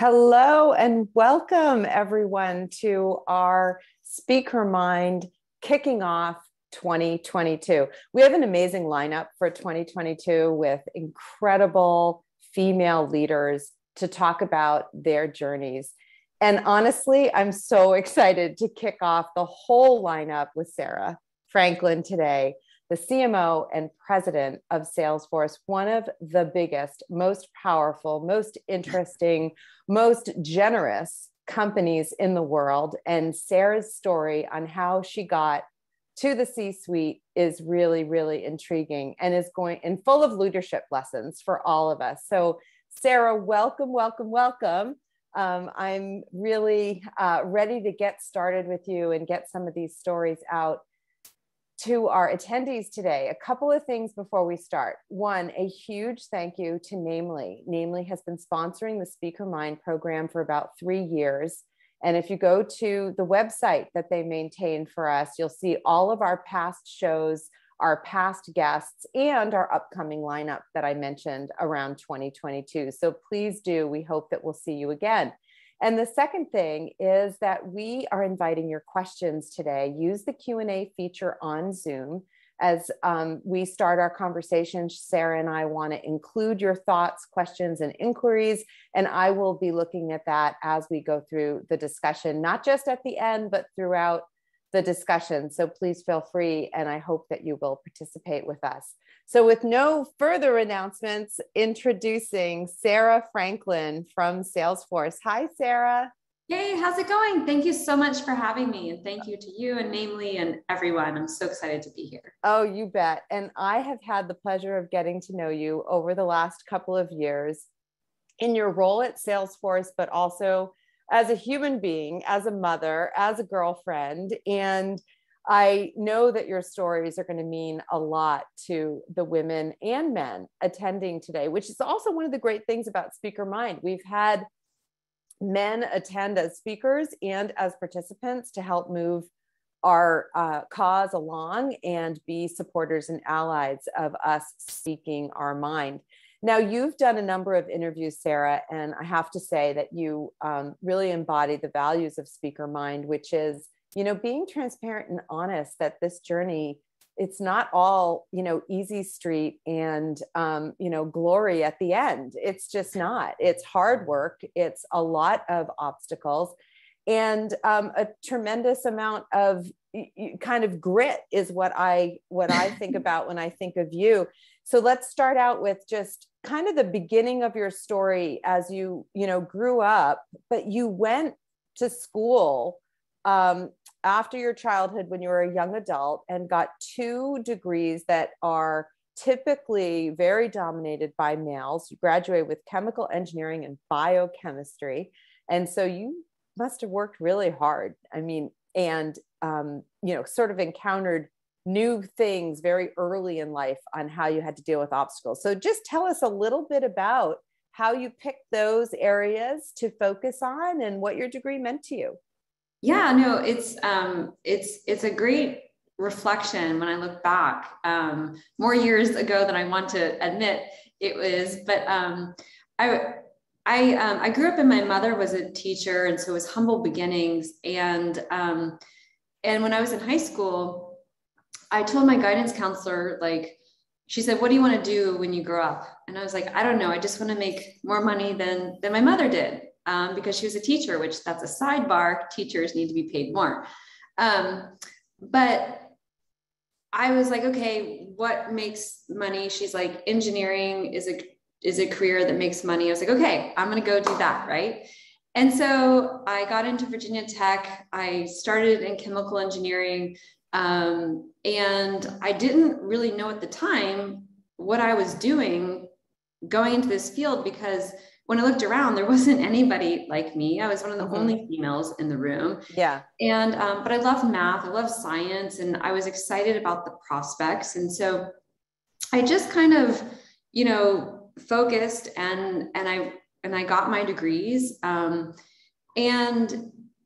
Hello and welcome everyone to our Speaker Mind kicking off 2022. We have an amazing lineup for 2022 with incredible female leaders to talk about their journeys. And honestly, I'm so excited to kick off the whole lineup with Sarah Franklin today, the CMO and president of Salesforce, one of the biggest, most powerful, most interesting, most generous companies in the world. And Sarah's story on how she got to the C-suite is really, really intriguing and is going and full of leadership lessons for all of us. So Sarah, welcome, welcome, welcome. I'm really ready to get started with you and get some of these stories out to our attendees today. A couple of things before we start. One, a huge thank you to Namely. Namely has been sponsoring the Speaker Mind program for about 3 years. And if you go to the website that they maintain for us, you'll see all of our past shows, our past guests, and our upcoming lineup that I mentioned around 2022. So please do. We hope that we'll see you again. And the second thing is that we are inviting your questions today. Use the Q&A feature on Zoom. As we start our conversation, Sarah and I want to include your thoughts, questions, and inquiries, and I will be looking at that as we go through the discussion, not just at the end, but throughout the discussion. So please feel free, and I hope that you will participate with us. So with no further announcements, introducing Sarah Franklin from Salesforce. Hi, Sarah. Hey, how's it going? Thank you so much for having me. And thank you to you and Namely and everyone. I'm so excited to be here. Oh, you bet. And I have had the pleasure of getting to know you over the last couple of years in your role at Salesforce, but also as a human being, as a mother, as a girlfriend. And I know that your stories are going to mean a lot to the women and men attending today, which is also one of the great things about Speaker Mind. We've had men attend as speakers and as participants to help move our cause along and be supporters and allies of us speaking our mind. Now, you've done a number of interviews, Sarah, and I have to say that you really embody the values of Speaker Mind, which is, being transparent and honest that this journey, it's not all, easy street and, glory at the end. It's just not. It's hard work. It's a lot of obstacles and a tremendous amount of kind of grit is what I think about when I think of you. So let's start out with just kind of the beginning of your story as you grew up, but you went to school after your childhood when you were a young adult and got 2 degrees that are typically very dominated by males. You graduated with chemical engineering and biochemistry. And so you must have worked really hard. I mean, and, sort of encountered new things very early in life on how you had to deal with obstacles. So just tell us a little bit about how you picked those areas to focus on and what your degree meant to you. Yeah, no, it's a great reflection when I look back. More years ago than I want to admit it was, but I grew up and my mother was a teacher, and so it was humble beginnings. And when I was in high school, I told my guidance counselor, she said, "What do you want to do when you grow up?" And I was like, "I don't know. I just want to make more money than my mother did." Because she was a teacher, which that's a sidebar. Teachers need to be paid more. But I was like, okay, what makes money? She's like, engineering is a career that makes money. I was like, okay, I'm going to go do that. Right. And so I got into Virginia Tech. I started in chemical engineering. And I didn't really know at the time what I was doing going into this field, because when I looked around, there wasn't anybody like me. I was one of the only females in the room. Yeah. And, but I love math, I love science, and I was excited about the prospects. And so I just kind of, focused and I got my degrees. And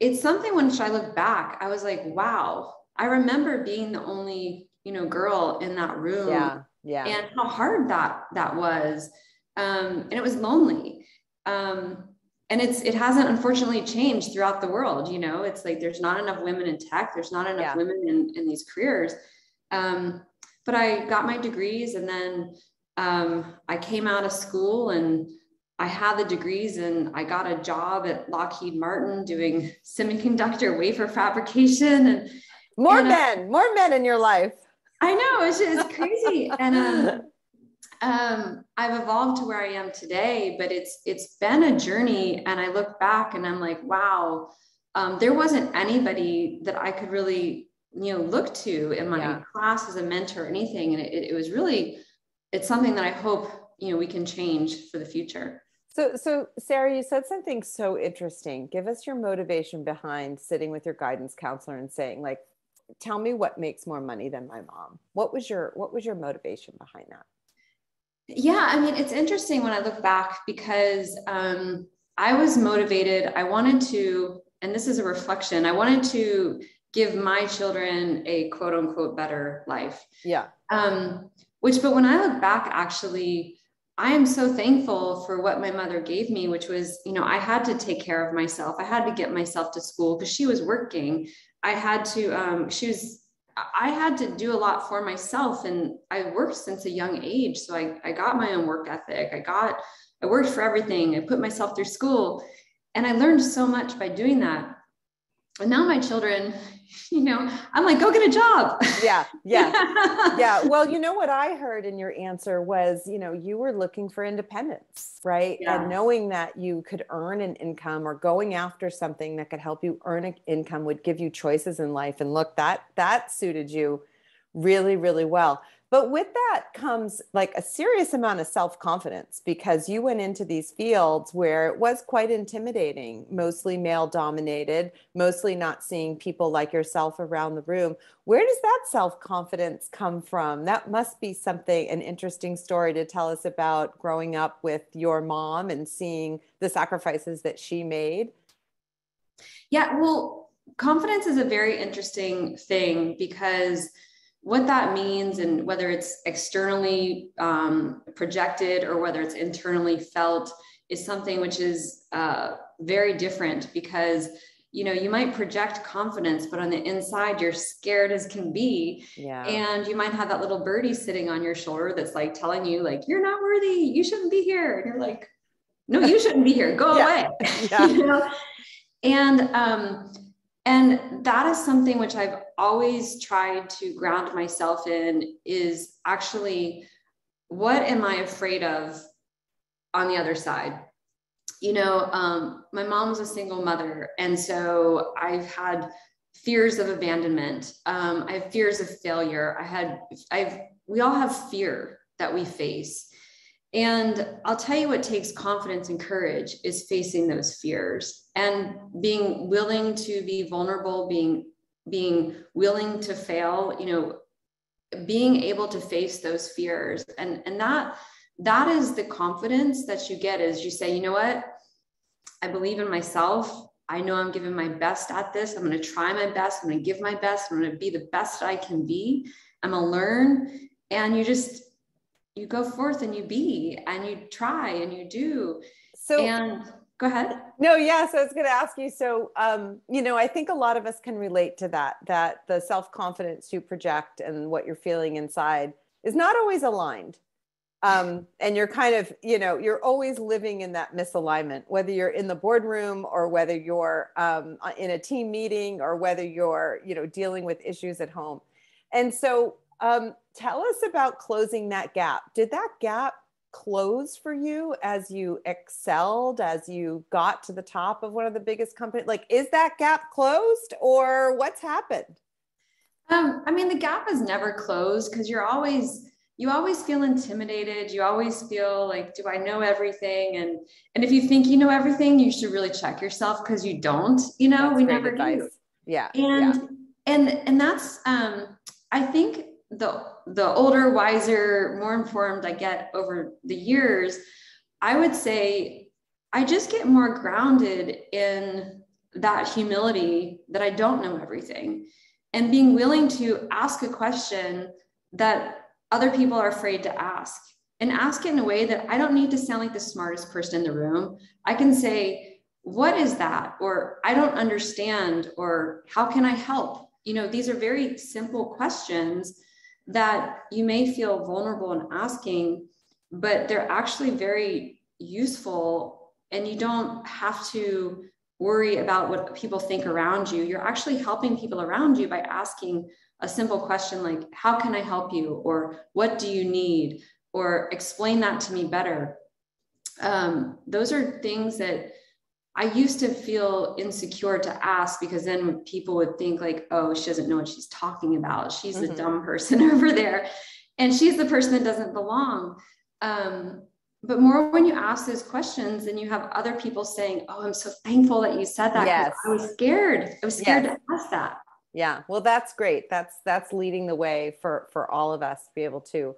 it's something when I look back, I was like, wow, I remember being the only, girl in that room. Yeah. And how hard that was. And it was lonely. it hasn't unfortunately changed throughout the world. You know, it's like, there's not enough women in tech. There's not enough women in these careers. But I got my degrees, and then I came out of school and I had the degrees, and I got a job at Lockheed Martin doing semiconductor wafer fabrication, and more men in your life. I know, it's crazy. And I've evolved to where I am today, but it's been a journey. And I look back and I'm like, wow, there wasn't anybody that I could really, look to in my class as a mentor or anything. And it was really, it's something that I hope, we can change for the future. So Sarah, you said something so interesting. Give us your motivation behind sitting with your guidance counselor and saying, like, tell me what makes more money than my mom. What was your motivation behind that? Yeah, I mean, it's interesting when I look back, because I was motivated. I wanted to, and this is a reflection, I wanted to give my children a quote unquote better life. Yeah. But when I look back, actually, I am so thankful for what my mother gave me, which was, I had to take care of myself. I had to get myself to school because she was working. I had to do a lot for myself, and I worked since a young age. So I got my own work ethic. I worked for everything. I put myself through school, and I learned so much by doing that. And now my children, I'm like, go get a job. Yeah. Yeah. Well, what I heard in your answer was, you were looking for independence, right? Yeah. And knowing that you could earn an income, or going after something that could help you earn an income would give you choices in life. And look, that suited you really, really well. But with that comes like a serious amount of self-confidence, because you went into these fields where it was quite intimidating, mostly male dominated, mostly not seeing people like yourself around the room. Where does that self-confidence come from? That must be an interesting story to tell us about growing up with your mom and seeing the sacrifices that she made. Yeah, well, confidence is a very interesting thing, because what that means, and whether it's externally projected or whether it's internally felt, is something which is very different, because you might project confidence, but on the inside you're scared as can be. Yeah. And you might have that little birdie sitting on your shoulder that's like telling you, like, you're not worthy, you shouldn't be here. And you're like, no, you shouldn't be here, go away. Yeah. And that is something which I've always tried to ground myself in, is actually, what am I afraid of on the other side? My mom was a single mother. And so I've had fears of abandonment. I have fears of failure. We all have fear that we face. And I'll tell you what takes confidence and courage is facing those fears and being willing to be vulnerable, being willing to fail, being able to face those fears. And that is the confidence that you get, is you say, you know what? I believe in myself. I know I'm giving my best at this. I'm going to try my best. I'm going to give my best. I'm going to be the best I can be. I'm going to learn. And you go forth and you be, and you try and you do. And go ahead. No, yes, I was going to ask you. So, I think a lot of us can relate to that the self-confidence you project and what you're feeling inside is not always aligned. And you're kind of, you're always living in that misalignment, whether you're in the boardroom or whether you're in a team meeting or whether you're, dealing with issues at home. And so, tell us about closing that gap. Did that gap close for you as you excelled, as you got to the top of one of the biggest companies? Like, is that gap closed, or what's happened? The gap is never closed, because you always feel intimidated. You always feel like, do I know everything? And if you think you know everything, you should really check yourself, because you don't, we never do. Yeah. And that's, I think the older, wiser, more informed I get over the years, I would say I just get more grounded in that humility that I don't know everything, and being willing to ask a question that other people are afraid to ask, and ask it in a way that I don't need to sound like the smartest person in the room. I can say, what is that? Or I don't understand, or how can I help? These are very simple questions that you may feel vulnerable in asking, but they're actually very useful, and you don't have to worry about what people think around you. You're actually helping people around you by asking a simple question like, how can I help you? Or what do you need? Or explain that to me better. Those are things that I used to feel insecure to ask, because then people would think like, oh, she doesn't know what she's talking about. She's the dumb person over there, and she's the person that doesn't belong. But more when you ask those questions, and you have other people saying, oh, I'm so thankful that you said that. Yes. I was scared. I was scared to ask that. Yeah. Well, that's great. That's leading the way for all of us to be able to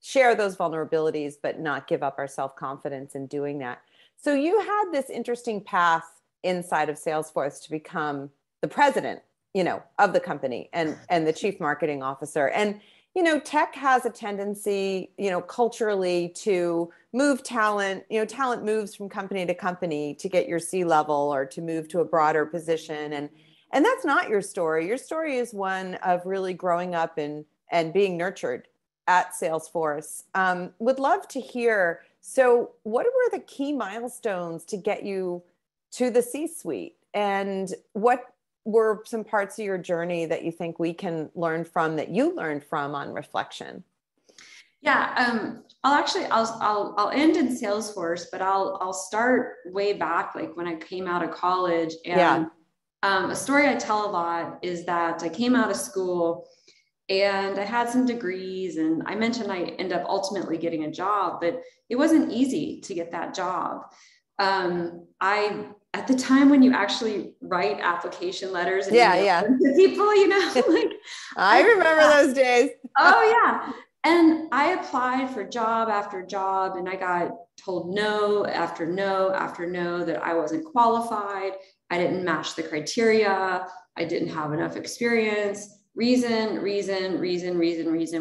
share those vulnerabilities, but not give up our self-confidence in doing that. So you had this interesting path inside of Salesforce to become the president, of the company and the chief marketing officer. And, tech has a tendency, culturally to move talent. Talent moves from company to company to get your C-level or to move to a broader position. And that's not your story. Your story is one of really growing up and being nurtured at Salesforce. Would love to hear. So what were the key milestones to get you to the C-suite? And what were some parts of your journey that you think we can learn from, that you learned from on reflection? Yeah, I'll end in Salesforce, but I'll start way back, like when I came out of college. And a story I tell a lot is that I came out of school and I had some degrees, and I mentioned I ended up ultimately getting a job, but it wasn't easy to get that job. At the time when you actually write application letters and to people, like I remember those days. Oh yeah. And I applied for job after job, and I got told no after no after no, that I wasn't qualified. I didn't match the criteria. I didn't have enough experience. Reason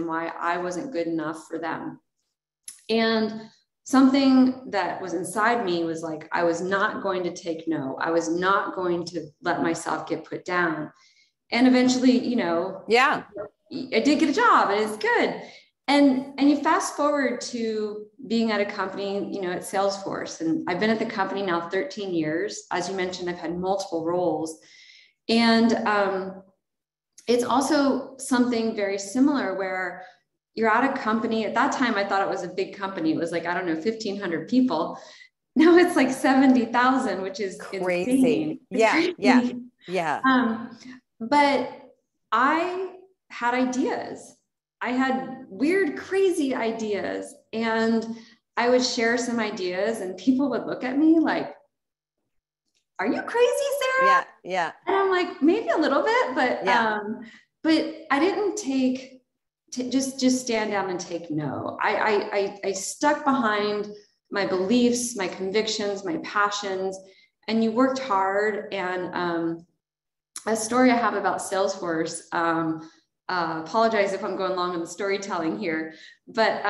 why I wasn't good enough for them. And something that was inside me was like, I was not going to take no. I was not going to let myself get put down. And eventually, I did get a job, and it's good. And you fast forward to being at a company, at Salesforce, and I've been at the company now 13 years. As you mentioned, I've had multiple roles. And it's also something very similar where you're at a company. At that time, I thought it was a big company. It was like, 1,500 people. Now it's like 70,000, which is crazy. Crazy. Yeah. But I had ideas. I had weird, crazy ideas, and I would share some ideas, and people would look at me like, are you crazy, Sarah? Yeah. And I'm like, maybe a little bit, but I didn't just stand down and take no. I stuck behind my beliefs, my convictions, my passions, and you worked hard. And a story I have about Salesforce, apologize if I'm going long on the storytelling here, but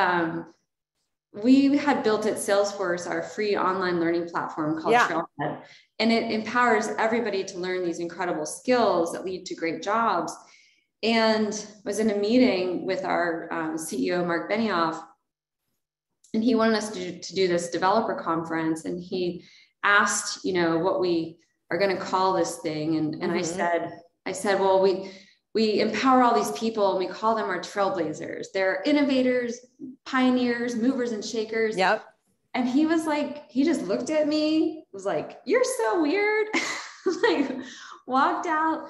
we had built at Salesforce our free online learning platform called Trailblazers, and it empowers everybody to learn these incredible skills that lead to great jobs. And I was in a meeting with our CEO, Mark Benioff, and he wanted us to do this developer conference. And he asked, what we are going to call this thing. And I said, well, we empower all these people, and we call them our Trailblazers. They're innovators, pioneers, movers and shakers. Yep. And he was like, he just looked at me, was like, you're so weird, like walked out.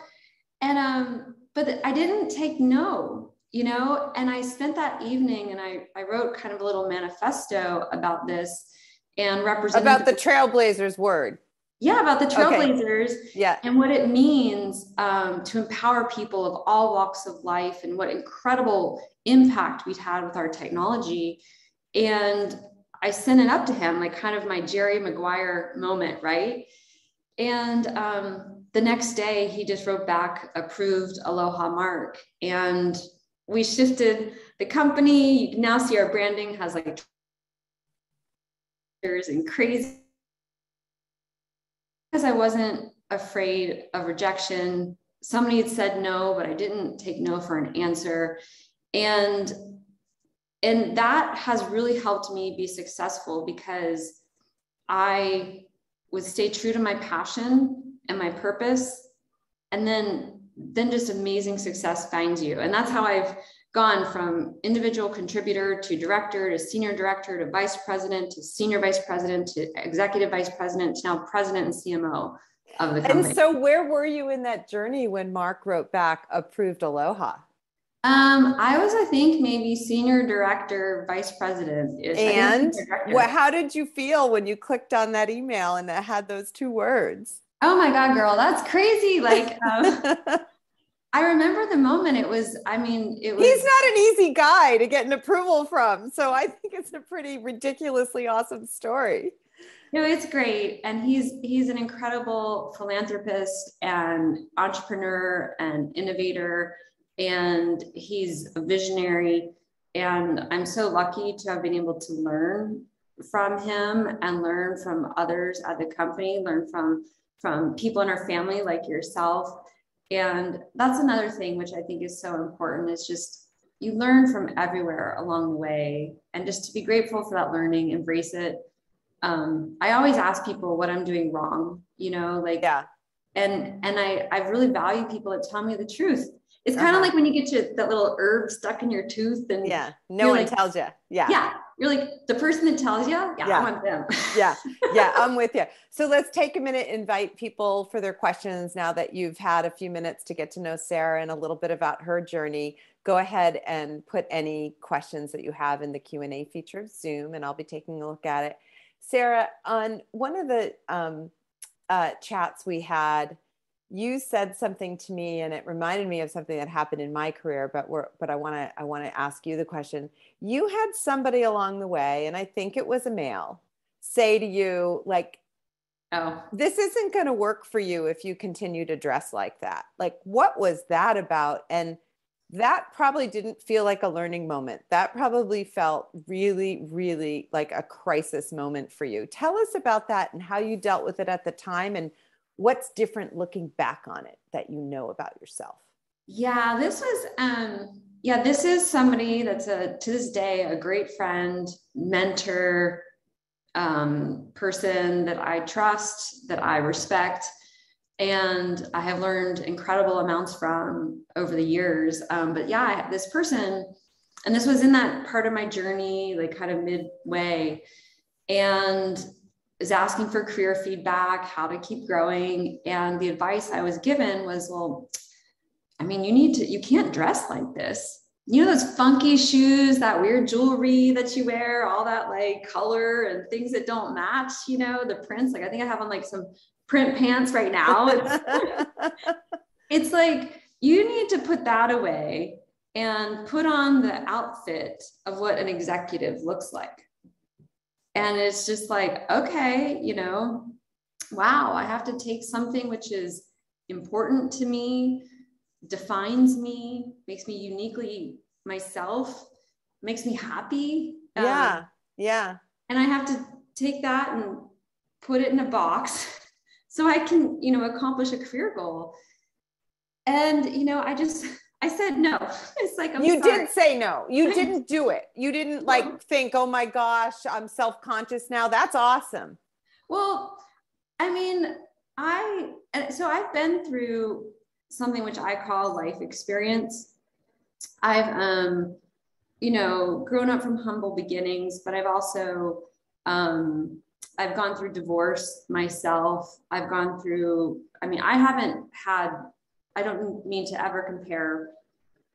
And, but I didn't take no, and I spent that evening, and I wrote kind of a little manifesto about this, and represented about the Trailblazers word. Yeah, about the Trailblazers. Okay. Yeah. And what it means to empower people of all walks of life, and what incredible impact we'd had with our technology. And I sent it up to him, like kind of my Jerry Maguire moment, right? And the next day he just wrote back, approved, aloha, Mark. And we shifted the company. You can now see our branding has like and crazy. I wasn't afraid of rejection. Somebody had said no, but I didn't take no for an answer. And that has really helped me be successful, because I would stay true to my passion and my purpose. And then just amazing success finds you. And that's how I've gone from individual contributor to director to senior director to vice president to senior vice president to executive vice president to now president and CMO of the company. And so where were you in that journey when Mark wrote back, approved Aloha? I was, I think, maybe senior director, vice president. And how did you feel when you clicked on that email and it had those two words? Oh my God, girl, that's crazy. Like, I remember the moment. It was, he's not an easy guy to get an approval from. So I think it's a pretty ridiculously awesome story. No, it's great. And he's an incredible philanthropist and entrepreneur and innovator. And he's a visionary. And I'm so lucky to have been able to learn from him and learn from others at the company, learn from people in our family like yourself. And that's another thing which I think is so important, is just you learn from everywhere along the way, and just to be grateful for that learning, embrace it. I always ask people what I'm doing wrong, like, yeah. And I really value people that tell me the truth. It's kind of like when you get that little herb stuck in your tooth, and no one tells you. Yeah. You're like, the person that tells you, I want them. Yeah, I'm with you. So let's take a minute, invite people for their questions now that you've had a few minutes to get to know Sarah and a little bit about her journey. Go ahead and put any questions that you have in the Q&A feature of Zoom, and I'll be taking a look at it. Sarah, on one of the chats we had, you said something to me, and it reminded me of something that happened in my career, but I want to ask you the question. You had somebody along the way, and I think it was a male, say to you, like, oh, this isn't going to work for you if you continue to dress like that. Like, what was that about? And that probably didn't feel like a learning moment. That probably felt really, really like a crisis moment for you. Tell us about that and how you dealt with it at the time, and what's different looking back on it that you know about yourself? Yeah, this is somebody that's to this day, a great friend, mentor, person that I trust, that I respect, and I have learned incredible amounts from over the years. But yeah, this person, and this was in that part of my journey, like kind of midway, and is asking for career feedback, how to keep growing. And the advice I was given was, well, you can't dress like this. Those funky shoes, that weird jewelry that you wear, all that like color and things that don't match, the prints. Like, I think I have on like some print pants right now. It's like, you need to put that away and put on the outfit of what an executive looks like. And it's just like, okay, wow, I have to take something which is important to me, defines me, makes me uniquely myself, makes me happy. Yeah. And I have to take that and put it in a box so I can, accomplish a career goal. And, I said no. It's like, you did say no. You didn't do it. You didn't think, oh my gosh, I'm self-conscious now. That's awesome. Well, so I've been through something which I call life experience. I've, grown up from humble beginnings, but I've also, I've gone through divorce myself. I've gone through, I don't mean to ever compare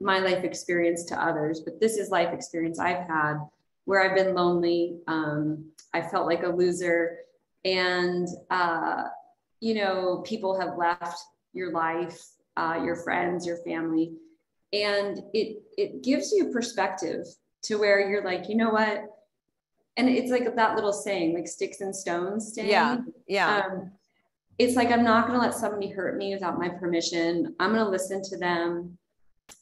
my life experience to others, but this is life experience I've had where I've been lonely. I felt like a loser, and, people have left your life, your friends, your family, and it gives you perspective to where you're like, you know what? And it's like that little saying, like sticks and stones stay. Yeah. It's like, I'm not going to let somebody hurt me without my permission. I'm going to listen to them,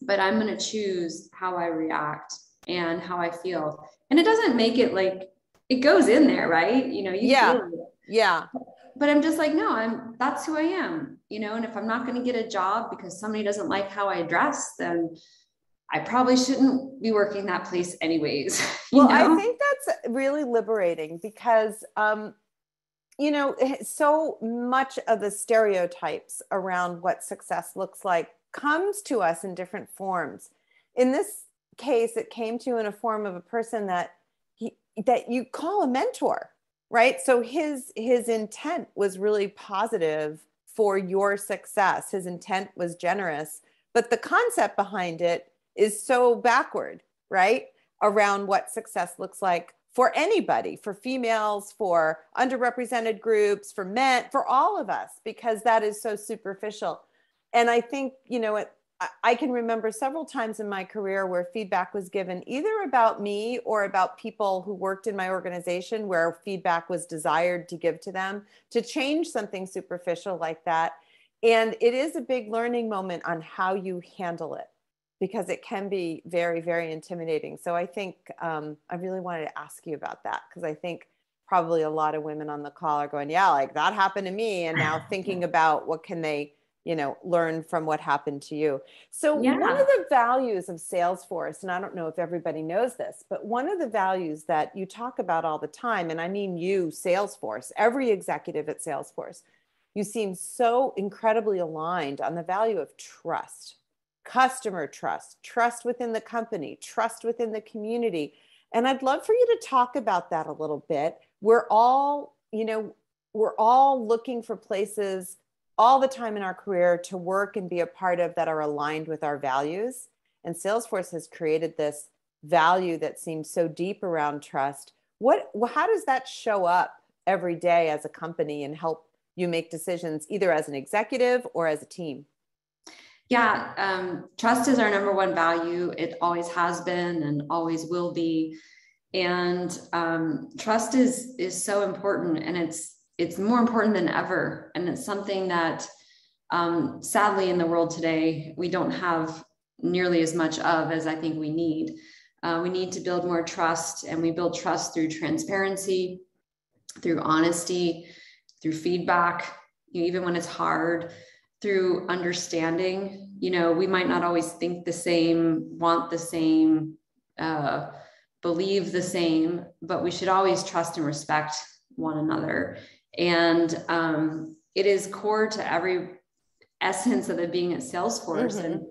but I'm going to choose how I react and how I feel. And it doesn't make it like, it goes in there, right? Yeah. but I'm just like, no, that's who I am, and if I'm not going to get a job because somebody doesn't like how I dress, then I probably shouldn't be working that place anyways. Well, I think that's really liberating because, so much of the stereotypes around what success looks like comes to us in different forms. In this case, it came to you in a form of a person that you call a mentor, right? So his intent was really positive for your success. His intent was generous, but the concept behind it is so backward, right? Around what success looks like for anybody, for females, for underrepresented groups, for men, for all of us, because that is so superficial. And I think, I can remember several times in my career where feedback was given either about me or about people who worked in my organization, where feedback was desired to give to them to change something superficial like that. And it is a big learning moment on how you handle it, because it can be very, very intimidating. So I think I really wanted to ask you about that, because I think probably a lot of women on the call are going, yeah, like that happened to me. And now thinking about what can they learn from what happened to you. So one of the values of Salesforce, and I don't know if everybody knows this, but one of the values that you talk about all the time, and I mean you, Salesforce, every executive at Salesforce, you seem so incredibly aligned on the value of trust, customer trust, trust within the company, trust within the community. And I'd love for you to talk about that a little bit. We're all looking for places all the time in our career to work and be a part of that are aligned with our values. And Salesforce has created this value that seems so deep around trust. How does that show up every day as a company and help you make decisions either as an executive or as a team? Yeah, trust is our number one value. It always has been and always will be. And trust is so important, and it's more important than ever. And it's something that sadly in the world today, we don't have nearly as much of as I think we need. We need to build more trust, and we build trust through transparency, through honesty, through feedback, even when it's hard, through understanding. We might not always think the same, want the same, believe the same, but we should always trust and respect one another. And it is core to every essence of it being at Salesforce. Mm-hmm.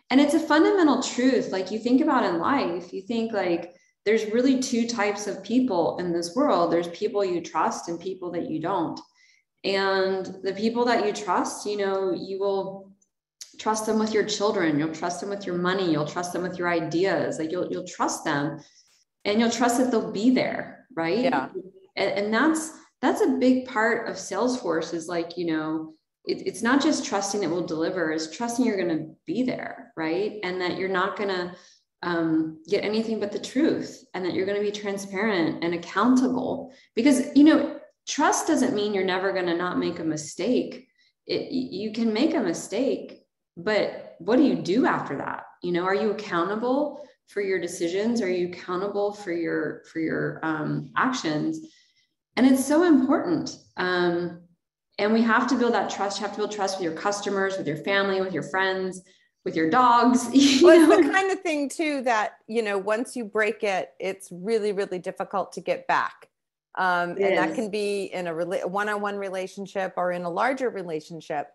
And it's a fundamental truth. Like you think about in life, you think like there's really two types of people in this world. There's people you trust and people that you don't. And the people that you trust, you will trust them with your children. You'll trust them with your money. You'll trust them with your ideas. Like you'll trust them, and you'll trust that they'll be there. Right. Yeah. And that's a big part of Salesforce is like, it's not just trusting that we'll deliver, it's trusting you're going to be there. Right. And that you're not going to get anything but the truth, and that you're going to be transparent and accountable, because, trust doesn't mean you're never going to not make a mistake. You can make a mistake, but what do you do after that? Are you accountable for your decisions? Are you accountable for your actions? And it's so important. And we have to build that trust. You have to build trust with your customers, with your family, with your friends, with your dogs. Well, it's the kind of thing too that, once you break it, it's really, really difficult to get back. And that can be in a one-on-one relationship or in a larger relationship.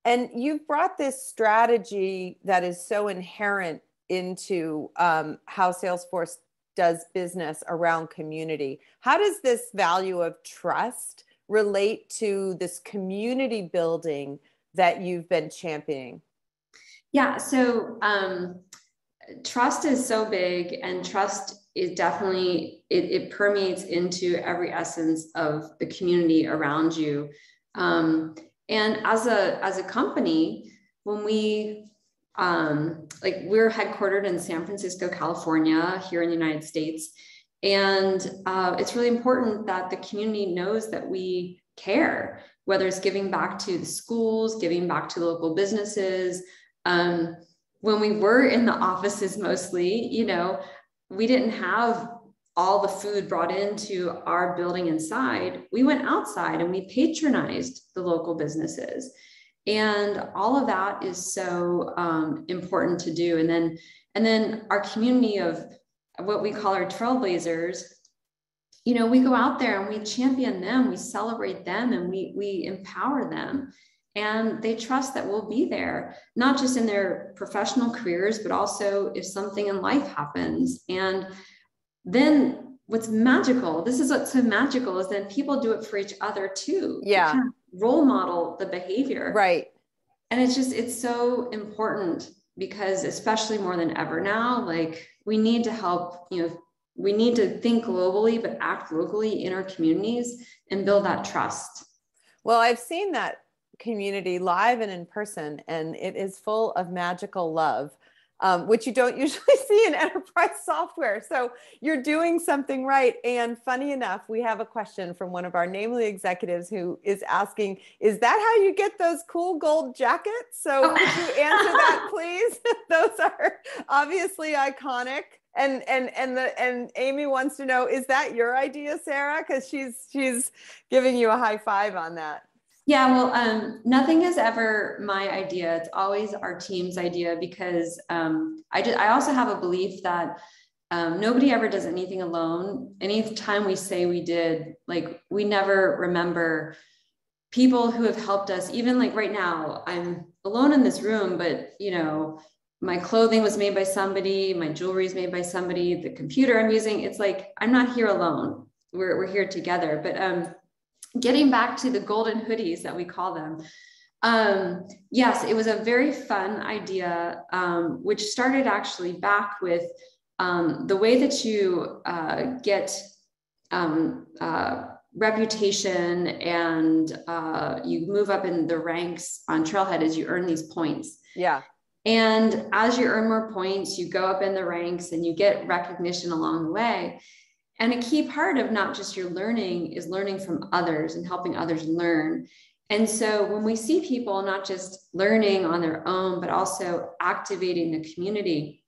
And you've brought this strategy that is so inherent into how Salesforce does business around community. How does this value of trust relate to this community building that you've been championing? Yeah, so trust is so big, and trust is definitely, it permeates into every essence of the community around you. And as a company, when we, we're headquartered in San Francisco, California, here in the United States. And it's really important that the community knows that we care, whether it's giving back to the schools, giving back to the local businesses. When we were in the offices mostly, we didn't have all the food brought into our building inside, we went outside and we patronized the local businesses. And all of that is so important to do. And then our community of what we call our Trailblazers, you know, we go out there and we champion them, we celebrate them, and we empower them. And they trust that we'll be there, not just in their professional careers, but also if something in life happens. And then what's magical, this is what's so magical, is then people do it for each other too. Yeah. Kind of role model the behavior. Right. And it's so important, because especially more than ever now, like we need to help, you know, we need to think globally, but act locally in our communities and build that trust. Well, I've seen that community live and in person, and it is full of magical love, which you don't usually see in enterprise software. So you're doing something right. And funny enough, we have a question from one of our Namely executives who is asking, is that how you get those cool gold jackets? So would you answer that, please? Those are obviously iconic. And Amy wants to know, is that your idea, Sarah? Because she's giving you a high five on that. Yeah, well, nothing is ever my idea. It's always our team's idea, because I also have a belief that nobody ever does anything alone. Anytime we say we did, like, we never remember people who have helped us. Even like right now, I'm alone in this room, but you know, my clothing was made by somebody, my jewelry is made by somebody, the computer I'm using, it's like, I'm not here alone. We're here together. But getting back to the golden hoodies that we call them. Yes, it was a very fun idea, which started actually back with the way that you get reputation and you move up in the ranks on Trailhead as you earn these points. Yeah. And as you earn more points, you go up in the ranks and you get recognition along the way. And a key part of not just your learning is learning from others and helping others learn. And so when we see people not just learning on their own, but also activating the community,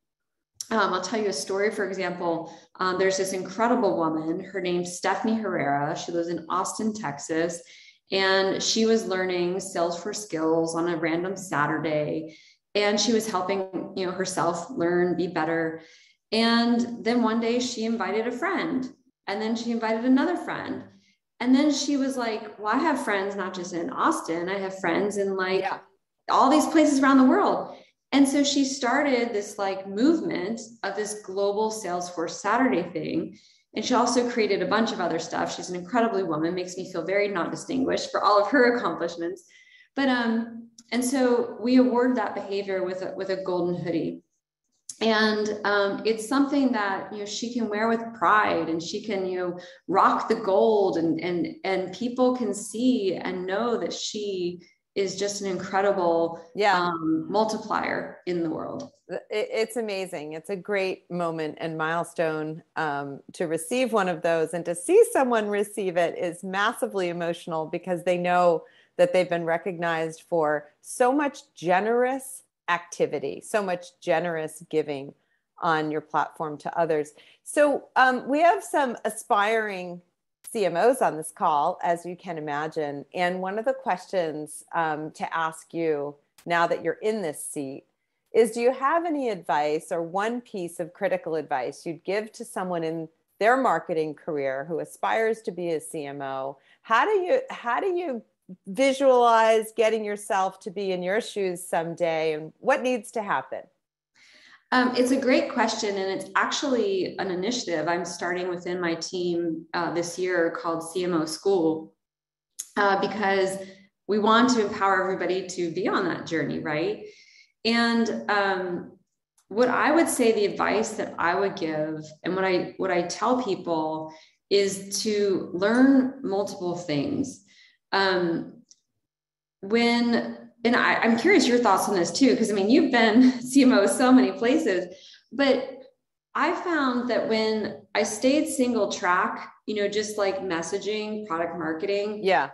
I'll tell you a story. For example, there's this incredible woman, her name's Stephanie Herrera. She lives in Austin, Texas, and she was learning Salesforce skills on a random Saturday. And she was helping, you know, herself learn, be better. And then one day she invited a friend, and then she invited another friend. And then she was like, well, I have friends, not just in Austin, I have friends in like all these places around the world. And so she started this like movement of this global Salesforce Saturday thing. And she also created a bunch of other stuff. She's an incredibly woman, makes me feel very not distinguished for all of her accomplishments. But, and so we award that behavior with a golden hoodie. And it's something that, you know, she can wear with pride, and she can, you know, rock the gold, and people can see and know that she is just an incredible multiplier in the world. It's amazing. It's a great moment and milestone to receive one of those, and to see someone receive it is massively emotional, because they know that they've been recognized for so much generous activity, so much generous giving on your platform to others. So we have some aspiring CMOs on this call, as you can imagine. And one of the questions to ask you now that you're in this seat is, do you have any advice or one piece of critical advice you'd give to someone in their marketing career who aspires to be a CMO? How do you visualize getting yourself to be in your shoes someday, and what needs to happen? It's a great question, and it's actually an initiative I'm starting within my team this year called CMO School, because we want to empower everybody to be on that journey, right? And what I would say, the advice that I would give, and what I tell people, is to learn multiple things. I'm curious your thoughts on this too, because I mean, you've been CMO so many places, but I found that when I stayed single track, you know, just like messaging, product marketing. Yeah.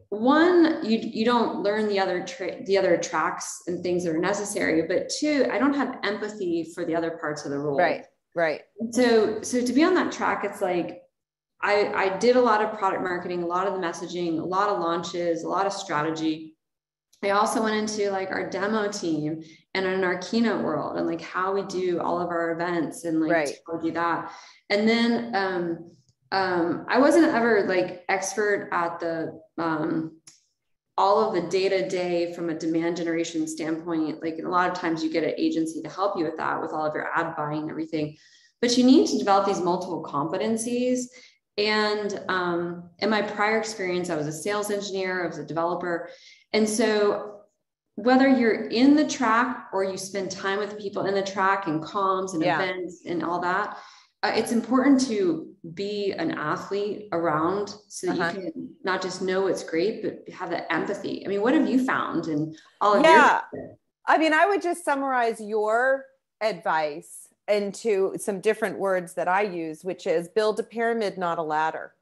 One, you don't learn the other tracks and things that are necessary, but two, I don't have empathy for the other parts of the role. Right. Right. So to be on that track, it's like, I did a lot of product marketing, a lot of the messaging, a lot of launches, a lot of strategy. I also went into like our demo team and in our keynote world and like how we do all of our events and like Right. how we do that. And then I wasn't ever like expert at the all of the day-to-day from a demand generation standpoint. Like a lot of times you get an agency to help you with that, with all of your ad buying and everything, but you need to develop these multiple competencies. And in my prior experience, I was a sales engineer, I was a developer. And so whether you're in the track or you spend time with people in the track and comms and events and all that, it's important to be an athlete around so that you can not just know what's great, but have that empathy. I mean, what have you found in all of your? I mean, I would just summarize your advice into some different words that I use, which is build a pyramid, not a ladder.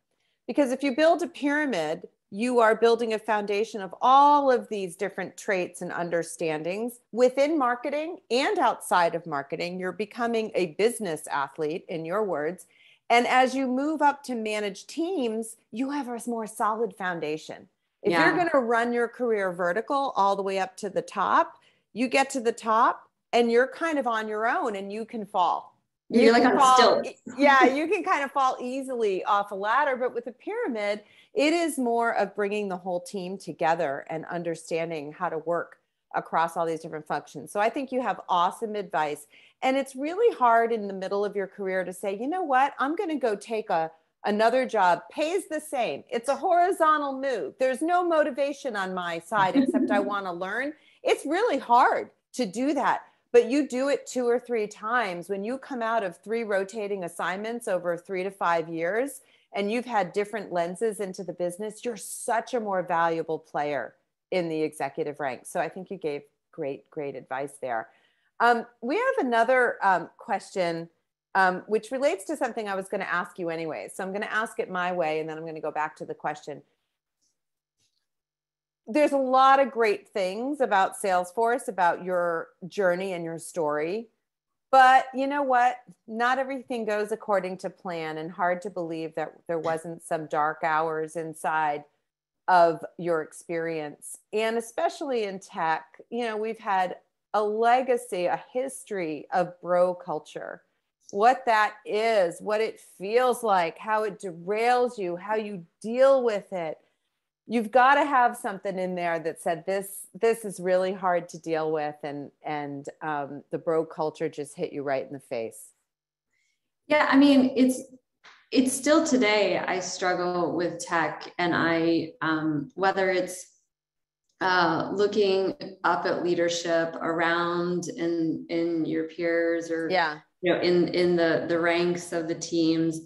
Because if you build a pyramid, you are building a foundation of all of these different traits and understandings within marketing and outside of marketing. You're becoming a business athlete, in your words. And as you move up to manage teams, you have a more solid foundation. If you're going to run your career vertical all the way up to the top, you get to the top and you're kind of on your own and you can fall. You're like on stilts. Yeah, you can kind of fall easily off a ladder, but with a pyramid, it is more of bringing the whole team together and understanding how to work across all these different functions. So I think you have awesome advice. And it's really hard in the middle of your career to say, you know what, I'm going to go take another job, pays the same. It's a horizontal move. There's no motivation on my side except I want to learn. It's really hard to do that. But you do it 2 or 3 times. When you come out of 3 rotating assignments over 3 to 5 years, and you've had different lenses into the business, you're such a more valuable player in the executive ranks. So I think you gave great advice there. We have another question, which relates to something I was going to ask you anyway. So I'm going to ask it my way, and then I'm going to go back to the question. There's a lot of great things about Salesforce, about your journey and your story. But you know what? Not everything goes according to plan, and hard to believe that there wasn't some dark hours inside of your experience. And especially in tech, you know, we've had a legacy, a history of bro culture. What that is, what it feels like, how it derails you, how you deal with it. You've got to have something in there that said this is really hard to deal with, and the bro culture just hit you right in the face. Yeah, I mean, it's still today I struggle with tech, and I whether it's looking up at leadership around in your peers, or you know, in the ranks of the teams.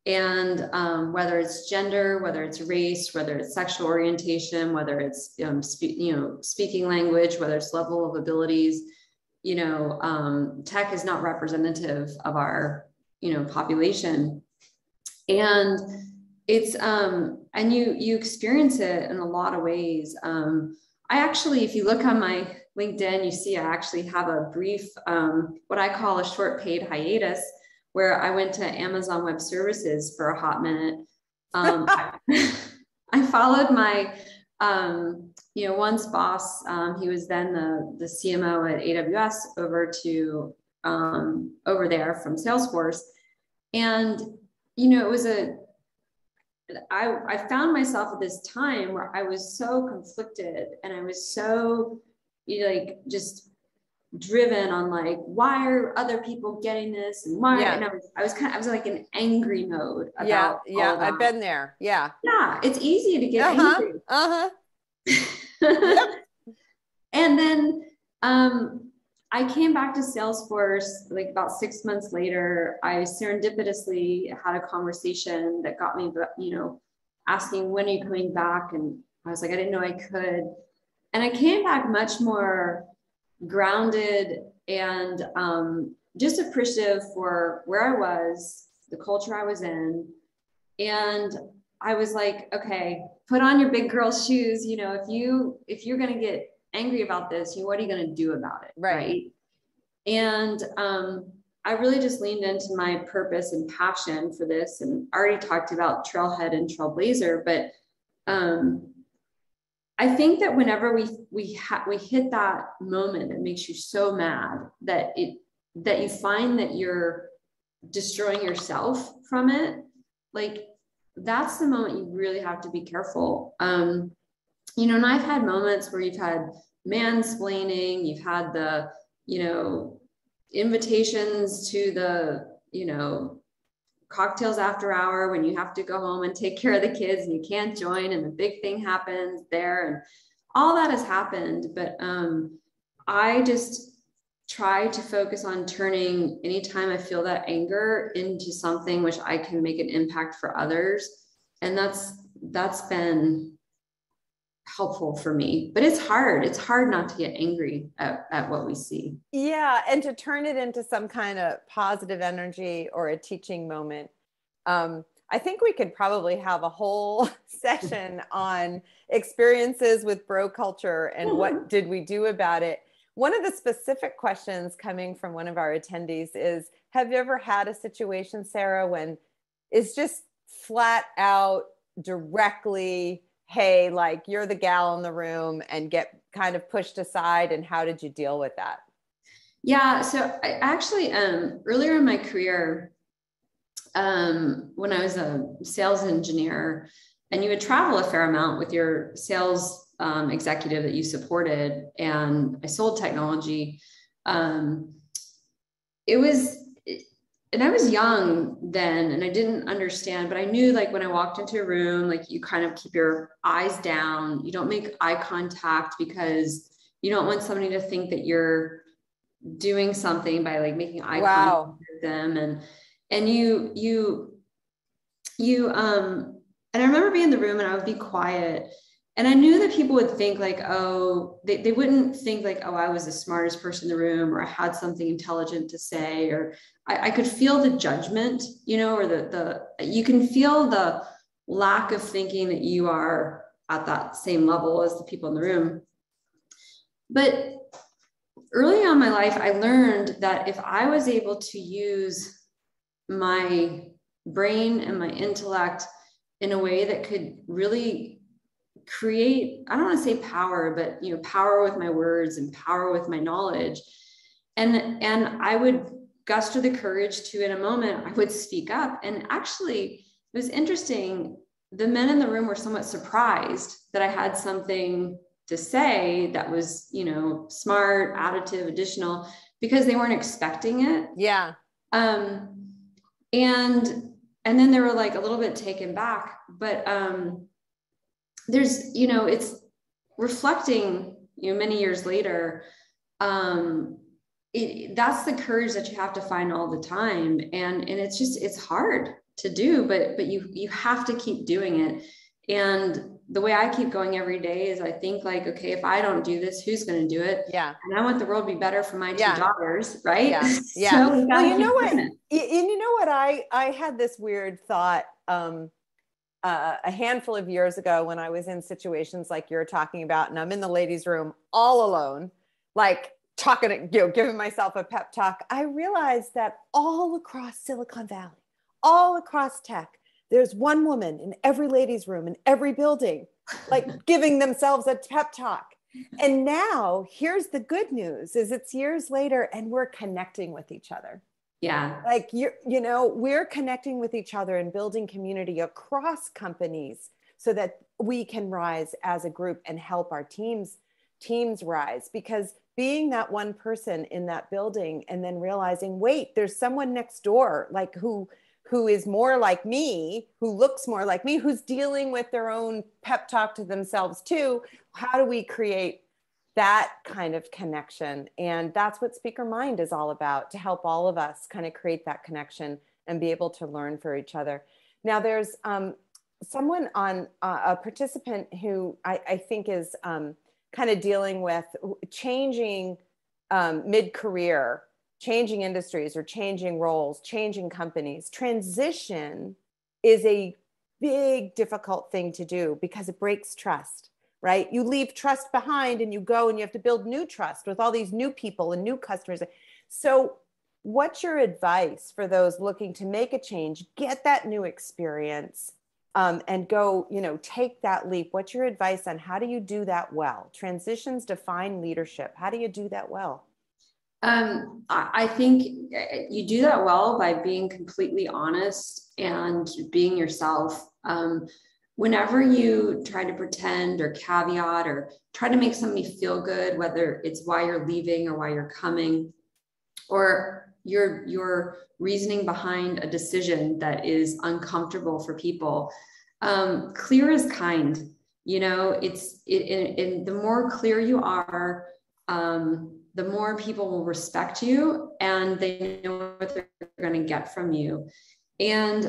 And whether it's gender, whether it's race, whether it's sexual orientation, whether it's speaking language, whether it's level of abilities, you know, tech is not representative of our population, and it's and you experience it in a lot of ways. I actually, if you look on my LinkedIn, you see I actually have a brief what I call a short paid hiatus, where I went to Amazon Web Services for a hot minute. I followed my, once boss, he was then the CMO at AWS, over there from Salesforce. And, you know, it was I found myself at this time where I was so conflicted, and I was so, just driven on like, why are other people getting this, and why? And I was like in angry mode about all of that. I've been there. Yeah, it's easy to get angry. Yep. And then I came back to Salesforce like about 6 months later. I serendipitously had a conversation that got me, asking, when are you coming back? And I was like, I didn't know I could. And I came back much more grounded and just appreciative for where I was, the culture I was in. And I was like, okay, put on your big girl shoes. You know, if you're going to get angry about this, what are you going to do about it? Right. And I really just leaned into my purpose and passion for this, and already talked about Trailhead and Trailblazer, but I think that whenever we hit that moment that makes you so mad that you find that you're destroying yourself from it, like that's the moment you really have to be careful. You know, and I've had moments where you've had mansplaining, you've had the, you know, invitations to the, you know, cocktails after hour when you have to go home and take care of the kids and you can't join, and the big thing happens there, and all that has happened. But I just try to focus on turning anytime I feel that anger into something which I can make an impact for others. And that's been helpful for me. But it's hard not to get angry at what we see. Yeah, and to turn it into some kind of positive energy or a teaching moment. I think we could probably have a whole session on experiences with bro culture and what did we do about it. One of the specific questions coming from one of our attendees is, have you ever had a situation, Sarah, when it's just flat out directly, hey, like you're the gal in the room, and get kind of pushed aside, and how did you deal with that? Yeah, so I actually, earlier in my career, when I was a sales engineer, and you would travel a fair amount with your sales executive that you supported, and I sold technology. And I was young then, and I didn't understand, but I knew, like, when I walked into a room, like, you kind of keep your eyes down, you don't make eye contact, because you don't want somebody to think that you're doing something by like making eye contact with them. And and I remember being in the room and I would be quiet, and I knew that people would think like, oh, they wouldn't think like, oh, I was the smartest person in the room, or I had something intelligent to say, or I could feel the judgment, you know, or you can feel the lack of thinking that you are at that same level as the people in the room. But early on in my life, I learned that if I was able to use my brain and my intellect in a way that could really create, I don't want to say power, but, you know, power with my words and power with my knowledge. And I would muster the courage to, in a moment, I would speak up. And actually, it was interesting. The men in the room were somewhat surprised that I had something to say that was, you know, smart, additive, additional, because they weren't expecting it. Yeah. And then they were like a little bit taken back, but there's, you know, it's reflecting, you know, many years later, that's the courage that you have to find all the time. And it's just, it's hard to do, but you have to keep doing it. And the way I keep going every day is I think like, okay, if I don't do this, who's going to do it? Yeah. And I want the world to be better for my two daughters. Right. Yeah. Yeah. So well, you know what, I had this weird thought, a handful of years ago when I was in situations like you're talking about, and I'm in the ladies' room all alone, like talking, you know, giving myself a pep talk. I realized that all across Silicon Valley, all across tech, there's one woman in every ladies' room in every building, like giving themselves a pep talk. And now here's the good news is it's years later and we're connecting with each other. Yeah. Like, you know, we're connecting with each other and building community across companies so that we can rise as a group and help our teams rise. Because being that one person in that building and then realizing, wait, there's someone next door, like who is more like me, who looks more like me, who's dealing with their own pep talk to themselves too. How do we create that kind of connection? And that's what Speaker Mind is all about, to help all of us kind of create that connection and be able to learn for each other. Now there's someone on a participant who I think is kind of dealing with changing mid-career, changing industries or changing roles, changing companies. Transition is a big, difficult thing to do because it breaks trust, right? You leave trust behind and you go and you have to build new trust with all these new people and new customers. So what's your advice for those looking to make a change, get that new experience, and go, take that leap? What's your advice on how do you do that well? Transitions define leadership. How do you do that well? I think you do that well by being completely honest and being yourself. Whenever you try to pretend or caveat or try to make somebody feel good, whether it's why you're leaving or why you're coming, or your reasoning behind a decision that is uncomfortable for people, clear is kind. The more clear you are, the more people will respect you and they know what they're going to get from you. And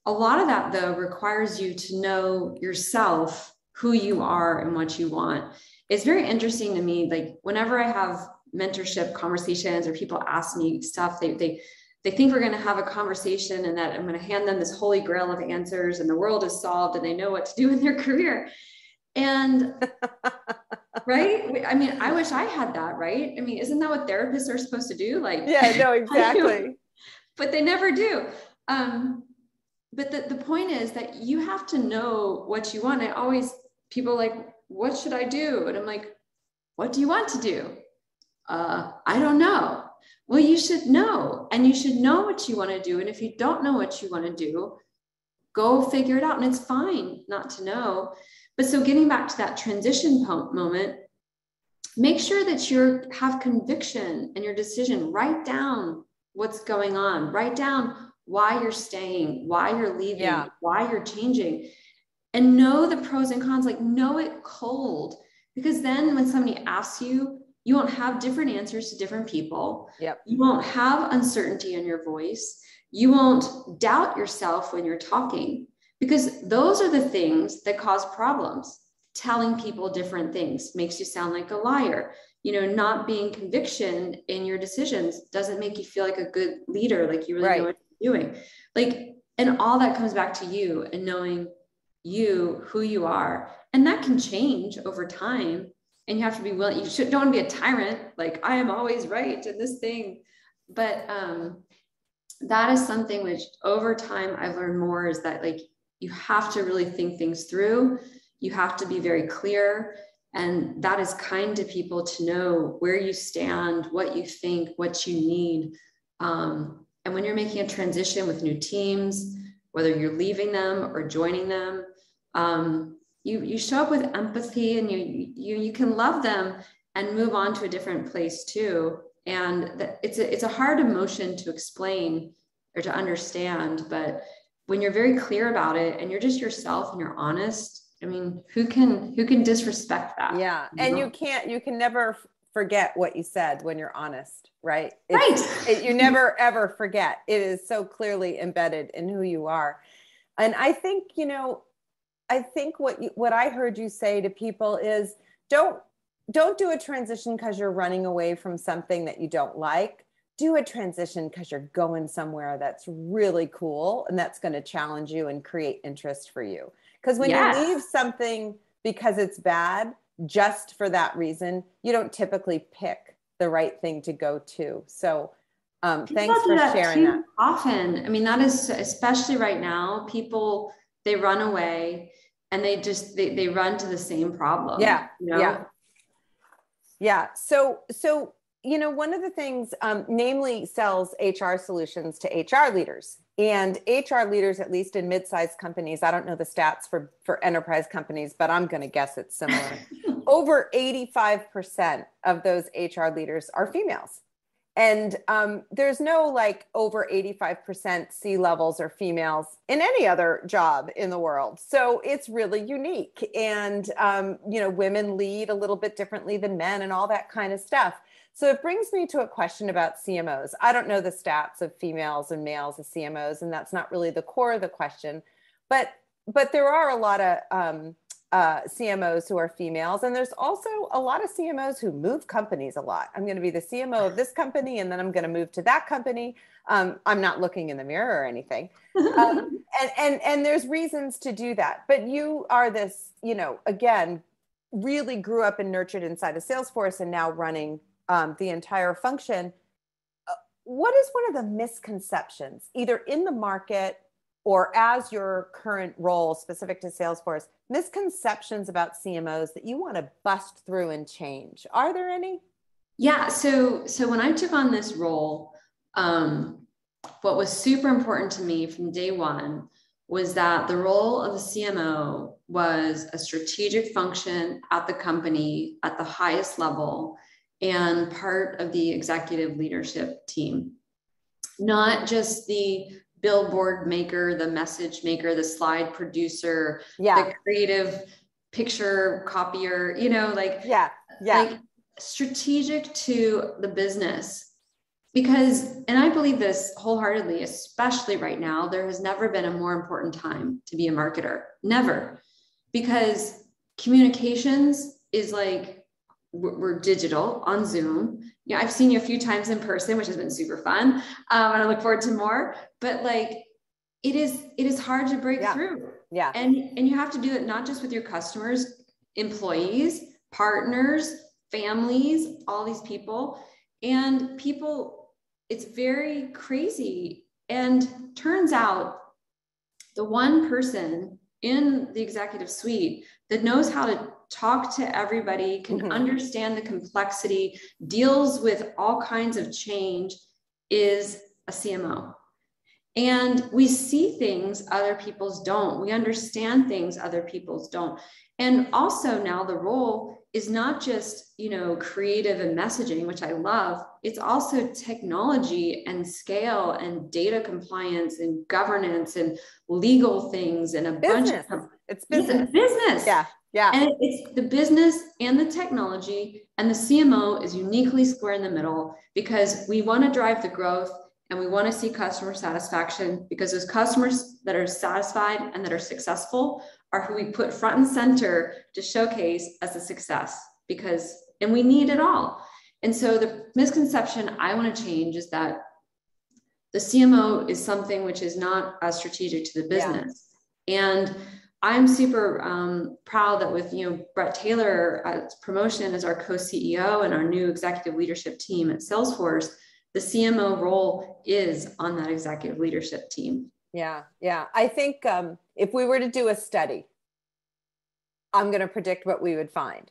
a lot of that, though, requires you to know yourself, who you are and what you want. It's very interesting to me, like whenever I have mentorship conversations or people ask me stuff, they think we're going to have a conversation and that I'm going to hand them this holy grail of answers and the world is solved and they know what to do in their career. And right. I mean, I wish I had that, right? I mean, isn't that what therapists are supposed to do? Like, yeah, no, exactly. But they never do. But the point is that you have to know what you want. People like, what should I do? And I'm like, what do you want to do? I don't know. Well, you should know, and you should know what you want to do. And if you don't know what you want to do, go figure it out. And it's fine not to know. But so getting back to that transition moment, make sure that you have conviction in your decision. Write down what's going on. Write down why you're staying, why you're leaving, why you're changing, and know the pros and cons. Like, know it cold, because then when somebody asks you, you won't have different answers to different people. Yep. You won't have uncertainty in your voice. You won't doubt yourself when you're talking, because those are the things that cause problems. Telling people different things makes you sound like a liar. Not being conviction in your decisions doesn't make you feel like a good leader, like you really know what you're doing. Like, and all that comes back to you and knowing who you are. And that can change over time. And you have to be willing. Don't want to be a tyrant, like I am always right in this thing. But that is something which over time I've learned more, is that like you have to really think things through. You have to be very clear. And that is kind to people to know where you stand, what you think, what you need. And when you're making a transition with new teams, whether you're leaving them or joining them, you show up with empathy, and you can love them and move on to a different place too. And it's a hard emotion to explain or to understand, but when you're very clear about it and you're just yourself and you're honest, I mean, who can disrespect that? Yeah. And you can never forget what you said when you're honest, right? You never, ever forget. It is so clearly embedded in who you are. And I think, what I heard you say to people is don't do a transition because you're running away from something that you don't like. Do a transition because you're going somewhere that's really cool and that's going to challenge you and create interest for you. Because when you leave something because it's bad, just for that reason, you don't typically pick the right thing to go to. So thanks for sharing that. Often, I mean, that is, especially right now, people, they run away and they run to the same problem. Yeah. So, one of the things, Namely sells HR solutions to HR leaders, and HR leaders, at least in mid-sized companies, I don't know the stats for enterprise companies, but I'm going to guess it's similar. Over 85% of those HR leaders are females. And there's no like over 85% C-levels or females in any other job in the world. So it's really unique. And, women lead a little bit differently than men and all that kind of stuff. So it brings me to a question about CMOs. I don't know the stats of females and males as CMOs, and that's not really the core of the question. But there are a lot of CMOs who are females, and there's also a lot of CMOs who move companies a lot. I'm going to be the CMO of this company, and then I'm going to move to that company. I'm not looking in the mirror or anything. And there's reasons to do that. But you are this, again, really grew up and nurtured inside of Salesforce and now running the entire function. what is one of the misconceptions, either in the market or as your current role specific to Salesforce, misconceptions about CMOs that you want to bust through and change? Are there any? Yeah. So when I took on this role, what was super important to me from day one was that the role of the CMO was a strategic function at the company at the highest level and part of the executive leadership team, not just the billboard maker, the message maker, the slide producer, the creative picture copier, like strategic to the business. Because, and I believe this wholeheartedly, especially right now, there has never been a more important time to be a marketer. Never. Because communications is like, we're digital on Zoom. Yeah, I've seen you a few times in person, which has been super fun. And I look forward to more. But like, it is hard to break through. Yeah. And you have to do it not just with your customers, employees, partners, families, all these people. And people, it's very crazy. And turns out the one person in the executive suite that knows how to talk to everybody, can understand the complexity, deals with all kinds of change, is a CMO. And we see things other people's don't. We understand things other people's don't. And also now the role is not just, creative and messaging, which I love. It's also technology and scale and data compliance and governance and legal things and a business. bunch of it's business. Business. Yeah. Yeah. And it's the business and the technology, and the CMO is uniquely square in the middle because we want to drive the growth and we want to see customer satisfaction, because those customers that are satisfied and that are successful are who we put front and center to showcase as a success, and we need it all. And so the misconception I want to change is that the CMO is something which is not as strategic to the business. Yeah. And I'm super proud that with Brett Taylor's promotion as our co-CEO and our new executive leadership team at Salesforce, the CMO role is on that executive leadership team. Yeah. Yeah. I think if we were to do a study, I'm going to predict what we would find.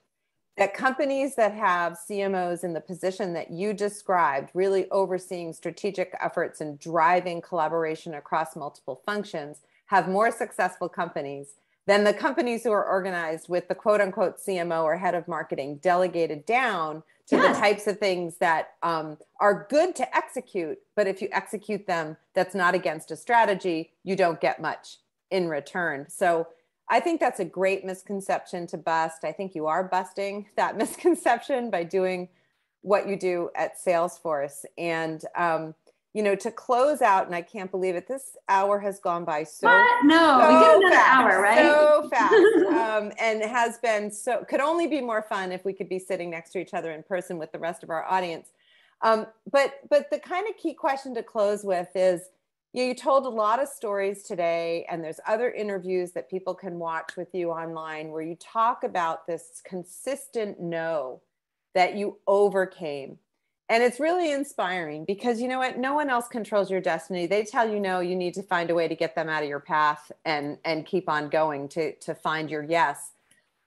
That companies that have CMOs in the position that you described, really overseeing strategic efforts and driving collaboration across multiple functions, have more successful companies than the companies who are organized with the quote unquote CMO or head of marketing delegated down to the types of things that are good to execute. But if you execute them, that's not against a strategy, you don't get much in return. So I think that's a great misconception to bust. I think you are busting that misconception by doing what you do at Salesforce. And, to close out, and I can't believe it, this hour has gone by so we get another hour, right? So fast. And it has been could only be more fun if we could be sitting next to each other in person with the rest of our audience. But the kind of key question to close with is, you told a lot of stories today, and there's other interviews that people can watch with you online where you talk about this consistent no that you overcame. And it's really inspiring because you know what? No one else controls your destiny. They tell you no, you need to find a way to get them out of your path and keep on going to find your yes.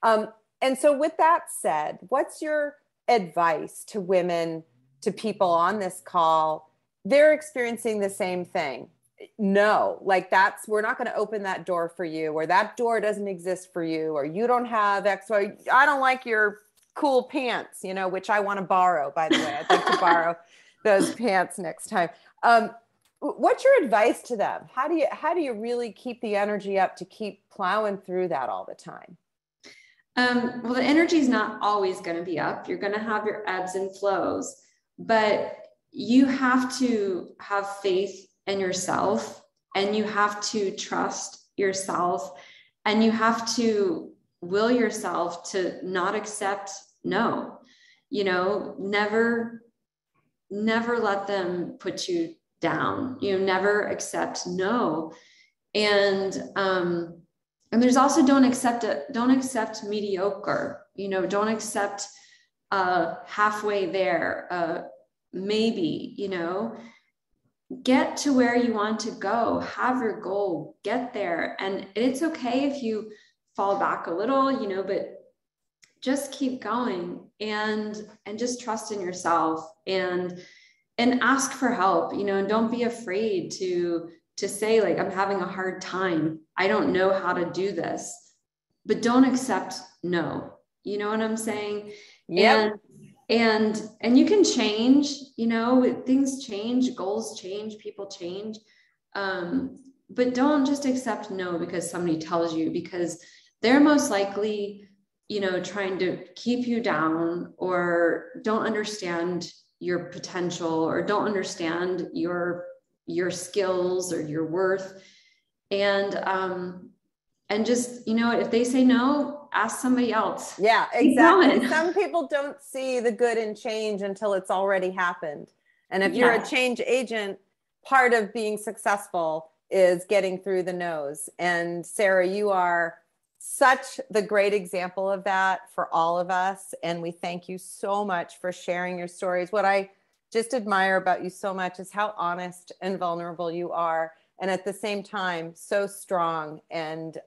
And so with that said, what's your advice to women, to people on this call? They're experiencing the same thing. No, we're not going to open that door for you, or that door doesn't exist for you, or you don't have X, or I don't like your cool pants, which I want to borrow, by the way. I'd like to borrow those pants next time. What's your advice to them? How do you really keep the energy up to keep plowing through that all the time? Well, the energy is not always going to be up. You're going to have your ebbs and flows, but you have to have faith in yourself, and you have to trust yourself, and you have to will yourself to not accept no. Never let them put you down. Never accept no. And there's also don't accept mediocre. Don't accept halfway there, maybe. get to where you want to go, have your goal, get there. And it's okay if you fall back a little, you know, but just keep going and just trust in yourself and ask for help, you know, and don't be afraid to say like, I'm having a hard time. I don't know how to do this, but don't accept no. You know what I'm saying? Yep. And you can change, you know, things change, goals change, people change. But don't just accept no because somebody tells you, because they're most likely, you know, trying to keep you down or don't understand your potential or don't understand your skills or your worth. And just, you know, if they say no, ask somebody else. Yeah, exactly. Some people don't see the good in change until it's already happened. And if you're a change agent, part of being successful is getting through the no's. And Sarah, you are such the great example of that for all of us. And we thank you so much for sharing your stories. What I just admire about you so much is how honest and vulnerable you are. And at the same time, so strong and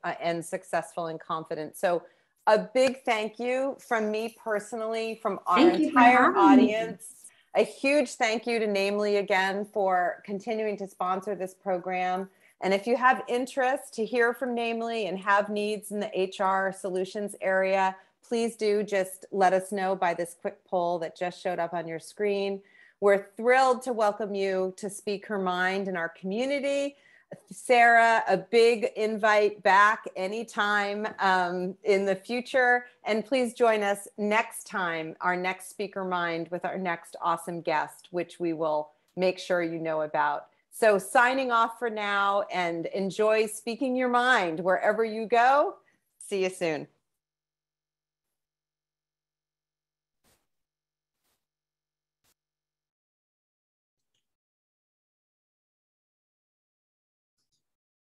successful and confident. So a big thank you from me personally, from our entire audience. A huge thank you to Namely again for continuing to sponsor this program. And if you have interest to hear from Namely and have needs in the HR solutions area, please do just let us know by this quick poll that just showed up on your screen. We're thrilled to welcome you to Speak Her Mind in our community. Sarah, a big invite back anytime in the future. And please join us next time, our next Speaker Mind with our next awesome guest, which we will make sure you know about. So signing off for now, and enjoy speaking your mind wherever you go. See you soon.